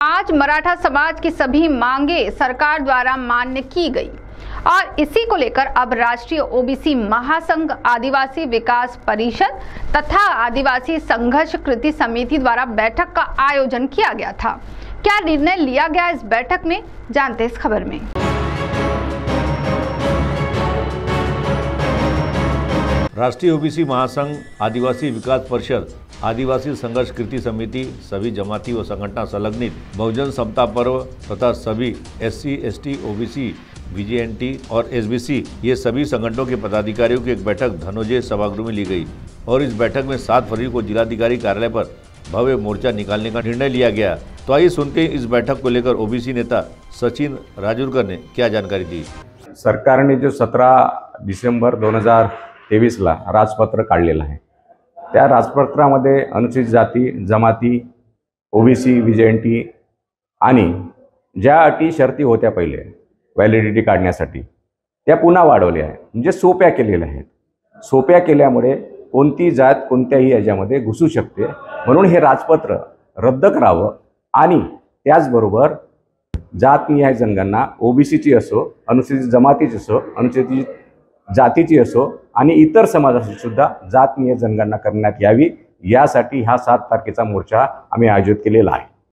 आज मराठा समाज की सभी मांगे सरकार द्वारा मान्य की गई और इसी को लेकर अब राष्ट्रीय ओबीसी महासंघ, आदिवासी विकास परिषद तथा आदिवासी संघर्ष कृति समिति द्वारा बैठक का आयोजन किया गया था। क्या निर्णय लिया गया इस बैठक में, जानते इस खबर में। राष्ट्रीय ओबीसी महासंघ, आदिवासी विकास परिषद, आदिवासी संघर्ष कृति समिति, सभी जमाती व संगठन संलग्नित बहुजन समता पर्व तथा सभी SC, ST, OBC, VJNT और SBC ये सभी संगठनों के पदाधिकारियों की एक बैठक धनोजय सभागृह में ली गई और इस बैठक में 7 फरवरी को जिलाधिकारी कार्यालय पर भव्य मोर्चा निकालने का निर्णय लिया गया। तो आइए सुनते हैं इस बैठक को लेकर ओबीसी नेता सचिन राजूरकर ने क्या जानकारी दी। सरकारने जो 17 डिसेंबर 2023ला राजपत्र काढलेलं आहे, त्या राजपत्रामध्ये अनुसूचित जाती, जमाती, ओबीसी, VJNT आणि ज्या अटी शर्ती होत्या पहिले व्हॅलिडिटी काढण्यासाठी त्या पुन्हा वाढवल्या आहेत, म्हणजे सोप्या केलेल्या आहेत। सोप्या केल्यामुळे कोणती जात कोणत्याही याच्यामध्ये घुसू शकते, म्हणून हे राजपत्र रद्द करावं आणि त्याचबरोबर जातनिहाय जनगणना ओबीसीची असो, अनुसूचित जमातीची असो, अनुसूचित जातीची असो आणि इतर समाजाची सुद्धा जातनिहाय जनगणना करण्यात यावी, यासाठी हा 7 तारखेचा मोर्चा आम्ही आयोजित केलेला आहे।